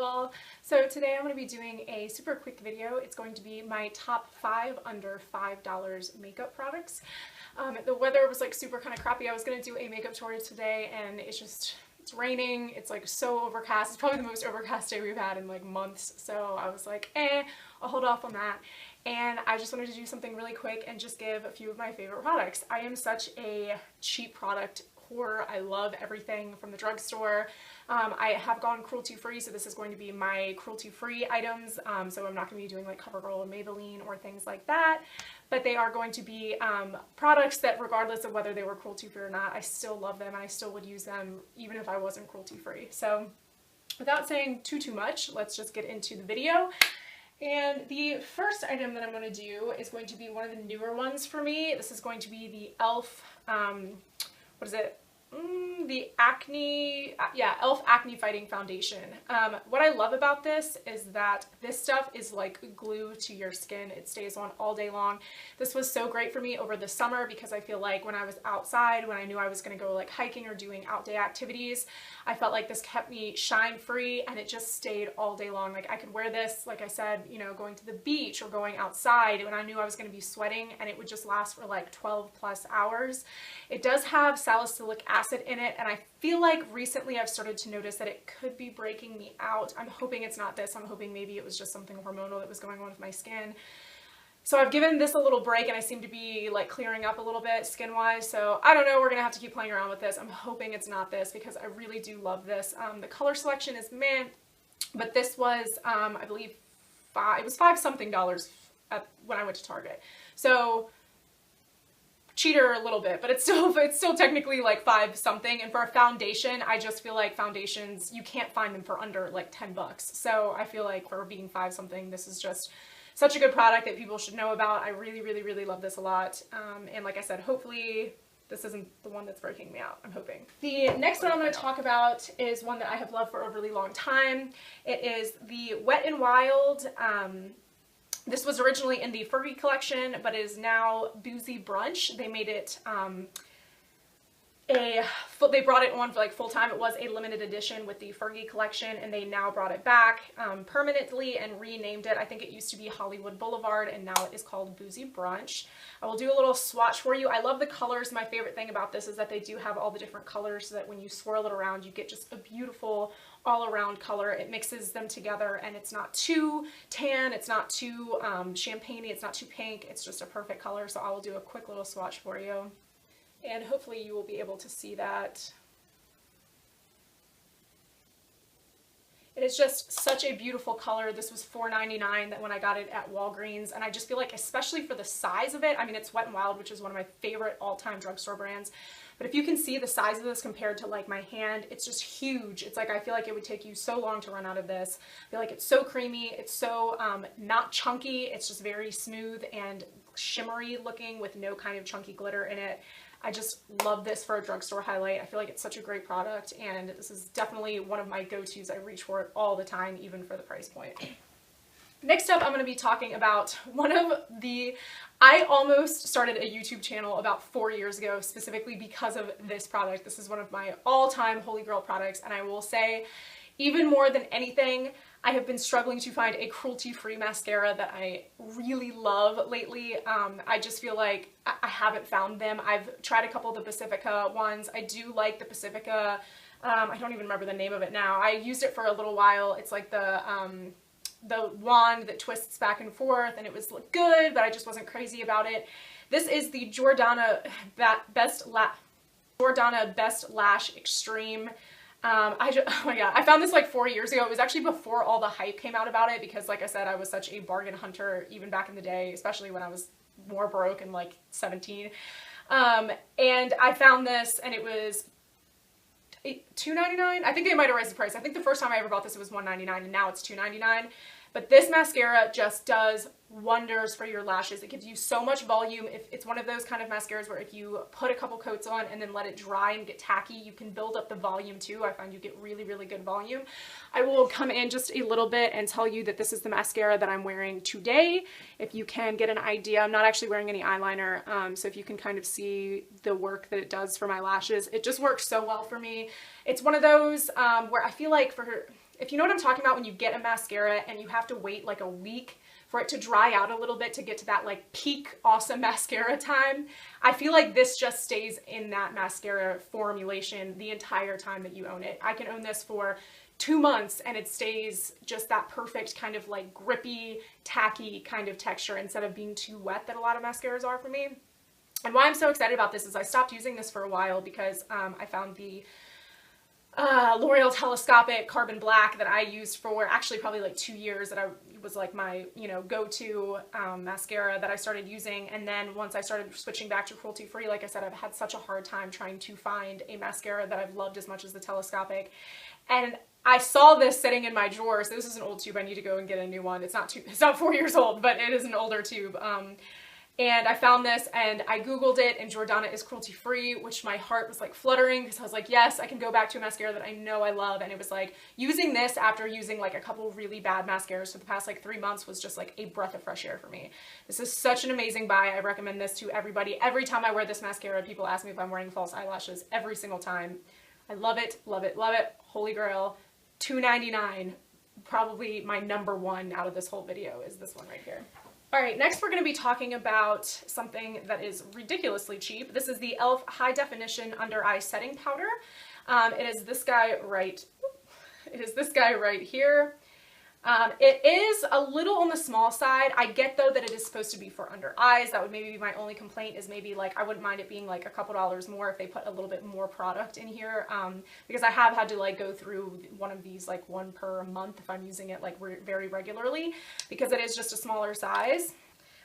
all. So today I'm going to be doing a super quick video. It's going to be my top 5 under $5 makeup products. The weather was like super kind of crappy. I was going to do a makeup tutorial today and it's raining. It's like so overcast. It's probably the most overcast day we've had in like months. So I was like, I'll hold off on that. And I just wanted to do something really quick and just give a few of my favorite products. I am such a cheap product whore. I love everything from the drugstore. I have gone cruelty free, so this is going to be my cruelty free items. So I'm not going to be doing like CoverGirl or Maybelline or things like that, but they are going to be products that regardless of whether they were cruelty free or not, I still love them and I still would use them even if I wasn't cruelty free. So without saying too much, let's just get into the video. And the first item that I'm going to do is going to be one of the newer ones for me. This is going to be the e.l.f. What is it? The e.l.f. Acne Fighting Foundation. What I love about this is that this stuff is like glue to your skin. It stays on all day long. This was so great for me over the summer because I feel like when I was outside, when I knew I was going to go like hiking or doing outday activities, I felt like this kept me shine free and it just stayed all day long. Like I could wear this, like I said, you know, going to the beach or going outside when I knew I was going to be sweating, and it would just last for like 12 plus hours. It does have salicylic acid in it, and I feel like recently I've started to notice that it could be breaking me out. I'm hoping it's not this. I'm hoping maybe it was just something hormonal that was going on with my skin. So I've given this a little break and I seem to be like clearing up a little bit skin-wise. So I don't know, we're gonna have to keep playing around with this. I'm hoping it's not this because I really do love this. The color selection is meh, but this was, I believe, it was $5 something when I went to Target. So cheater a little bit, but it's still technically like $5 something. And for a foundation, I just feel like foundations, you can't find them for under like 10 bucks. So I feel like for being $5 something, this is just such a good product that people should know about. I really love this a lot. And like I said, hopefully this isn't the one that's breaking me out. I'm hoping. The next one I'm going to talk about is one that I have loved for a really long time. It is the Wet n Wild. This was originally in the Fergie collection, but is now Boozy Brunch. They made it they brought it on for like full time. It was a limited edition with the Fergie collection, and they now brought it back permanently and renamed it. I think it used to be Hollywood Boulevard, and now it is called Boozy Brunch. I will do a little swatch for you. I love the colors. My favorite thing about this is that they do have all the different colors so that when you swirl it around, you get just a beautiful all-around color. It mixes them together and it's not too tan, it's not too champagne-y, it's not too pink. It's just a perfect color. So I will do a quick little swatch for you. And hopefully you will be able to see that. It is just such a beautiful color. This was $4.99 that when I got it at Walgreens, and I just feel like, especially for the size of it, I mean, it's Wet n Wild, which is one of my favorite all-time drugstore brands, but if you can see the size of this compared to like my hand, it's just huge. It's like, I feel like it would take you so long to run out of this. I feel like it's so creamy. It's so not chunky. It's just very smooth and shimmery looking with no kind of chunky glitter in it. I just love this for a drugstore highlight. I feel like it's such a great product, and this is definitely one of my go-tos. I reach for it all the time, even for the price point. Next up, I'm going to be talking about one of the... I almost started a YouTube channel about 4 years ago specifically because of this product. This is one of my all-time holy grail products, and I will say, even more than anything, I have been struggling to find a cruelty-free mascara that I really love lately. I just feel like I haven't found them. I've tried a couple of the Pacifica ones. I do like the Pacifica. I don't even remember the name of it now. I used it for a little while. It's like the wand that twists back and forth, and it was good, but I just wasn't crazy about it. This is the Jordana Best Lash Extreme. Oh my god, I found this like 4 years ago. It was actually before all the hype came out about it because, like I said, I was such a bargain hunter even back in the day, especially when I was more broke and like 17. And I found this and it was $2.99. I think they might have raised the price. I think the first time I ever bought this it was $1.99 and now it's $2.99. But this mascara just does wonders for your lashes. It gives you so much volume. It's one of those kind of mascaras where if you put a couple coats on and then let it dry and get tacky, you can build up the volume too. I find you get really good volume. I will come in just a little bit and tell you that this is the mascara that I'm wearing today. If you can get an idea, I'm not actually wearing any eyeliner, so if you can kind of see the work that it does for my lashes, it just works so well for me. It's one of those where I feel like if you know what I'm talking about, when you get a mascara and you have to wait like a week for it to dry out a little bit to get to that like peak awesome mascara time, I feel like this just stays in that mascara formulation the entire time that you own it. I can own this for 2 months and it stays just that perfect kind of like grippy, tacky kind of texture instead of being too wet that a lot of mascaras are for me. And why I'm so excited about this is I stopped using this for a while because I found the L'Oreal Telescopic Carbon Black that I used for actually probably like 2 years, that was like my, you know, go-to mascara that I started using. And then once I started switching back to cruelty free, like I said, I've had such a hard time trying to find a mascara that I've loved as much as the Telescopic. And I saw this sitting in my drawer, so this is an old tube. I need to go and get a new one. It's not 4 years old, but it is an older tube. And I found this and I Googled it, and Jordana is cruelty free, which my heart was like fluttering because I was like, yes, I can go back to a mascara that I know I love. And it was like using this after using like a couple really bad mascaras for the past like 3 months was just like a breath of fresh air for me. This is such an amazing buy. I recommend this to everybody. Every time I wear this mascara, people ask me if I'm wearing false eyelashes every single time. I love it, love it, love it. Holy grail. $2.99. Probably my #1 out of this whole video is this one right here. All right, next we're going to be talking about something that is ridiculously cheap. This is the e.l.f. High Definition Under Eye Setting Powder. It is this guy right here. It is a little on the small side. I get though that it is supposed to be for under eyes. That would maybe be my only complaint, is maybe like I wouldn't mind it being like a couple dollars more if they put a little bit more product in here, because I have had to like go through one of these like one per month if I'm using it like very regularly, because it is just a smaller size.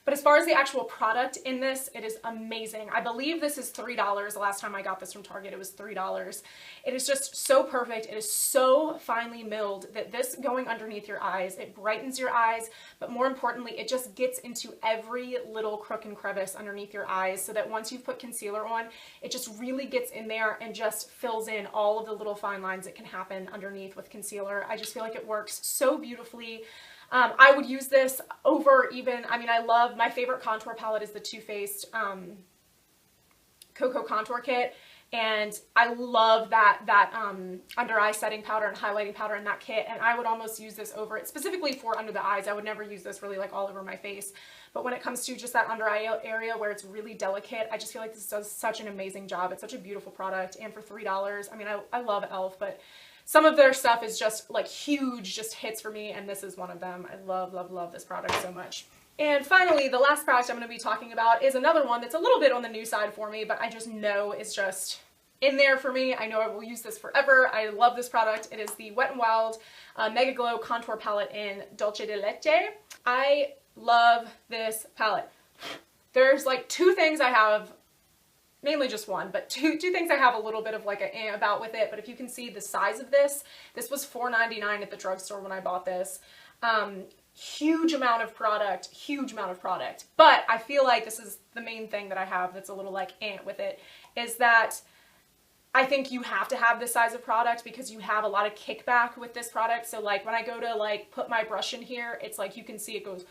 But as far as the actual product in this, it is amazing. I believe this is $3. The last time I got this from Target, it was $3. It is just so perfect. It is so finely milled that this going underneath your eyes, it brightens your eyes, but more importantly, it just gets into every little crook and crevice underneath your eyes, so that once you've put concealer on, it just really gets in there and just fills in all of the little fine lines that can happen underneath with concealer. I just feel like it works so beautifully. I would use this over even, I mean, my favorite contour palette is the Too Faced Cocoa Contour Kit, and I love that under eye setting powder and highlighting powder in that kit, and I would almost use this over it, specifically for under the eyes. I would never use this really like all over my face, but when it comes to just that under eye area where it's really delicate, I just feel like this does such an amazing job. It's such a beautiful product, and for $3, I mean, I love e.l.f., but some of their stuff is just like huge, just hits for me, and this is one of them. I love, love, love this product so much. And finally, the last product I'm going to be talking about is another one that's a little bit on the new side for me, but I just know it's just in there for me. I know I will use this forever. I love this product. It is the Wet n Wild Mega Glow Contour Palette in Dulce de Leche. I love this palette. There's like two things I have, mainly just one, but two things I have a little bit of like a about with it. But if you can see the size of this was $4.99 at the drugstore when I bought this. Huge amount of product, huge amount of product. But I feel like this is the main thing that I have that's a little like with it, is that I think you have to have this size of product because you have a lot of kickback with this product. So like when I go to like put my brush in here, it's like you can see it goes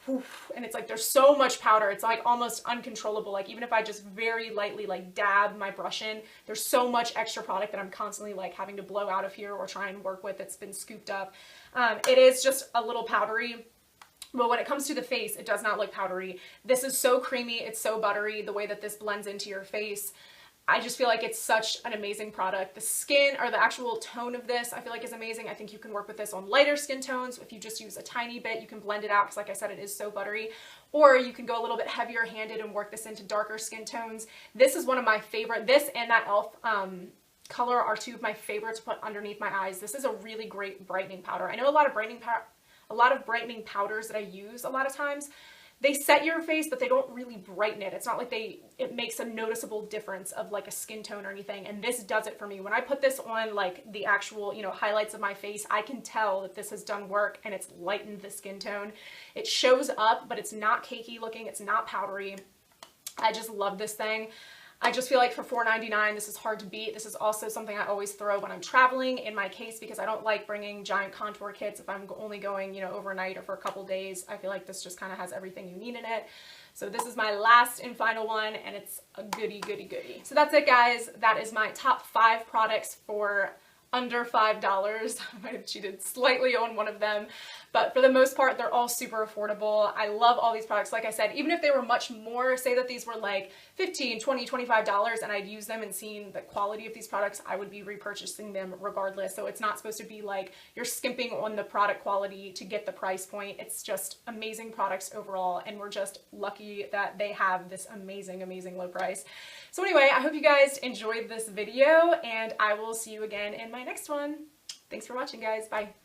whoosh, and it's like there's so much powder, it's like almost uncontrollable. Like even if I just very lightly like dab my brush in, there's so much extra product that I'm constantly like having to blow out of here or try and work with that's been scooped up. It is just a little powdery, but when it comes to the face, it does not look powdery. This is so creamy, it's so buttery, the way that this blends into your face. I just feel like it's such an amazing product. The skin, or the actual tone of this, I feel like is amazing. I think you can work with this on lighter skin tones. If you just use a tiny bit, you can blend it out because like I said, it is so buttery. Or you can go a little bit heavier handed and work this into darker skin tones. This is one of my favorite, this and that e.l.f. Color are two of my favorites to put underneath my eyes. This is a really great brightening powder. I know a lot of brightening powders that I use a lot of times, they set your face, but they don't really brighten it. It's not like it makes a noticeable difference of like a skin tone or anything. And this does it for me. When I put this on like the actual, you know, highlights of my face, I can tell that this has done work and it's lightened the skin tone. It shows up, but it's not cakey looking. It's not powdery. I just love this thing. I just feel like for $4.99, this is hard to beat. This is also something I always throw when I'm traveling in my case because I don't like bringing giant contour kits if I'm only going, you know, overnight or for a couple days. I feel like this just kind of has everything you need in it. So this is my last and final one, and it's a goodie, goodie, goodie. So that's it, guys. That is my top 5 products for under $5. I might have cheated slightly on one of them, but for the most part, they're all super affordable. I love all these products. Like I said, even if they were much more, say that these were like $15, $20, $25 and I'd used them and seen the quality of these products, I would be repurchasing them regardless. So it's not supposed to be like you're skimping on the product quality to get the price point. It's just amazing products overall, and we're just lucky that they have this amazing, amazing low price. So anyway, I hope you guys enjoyed this video, and I will see you again in my next one. Thanks for watching, guys. Bye.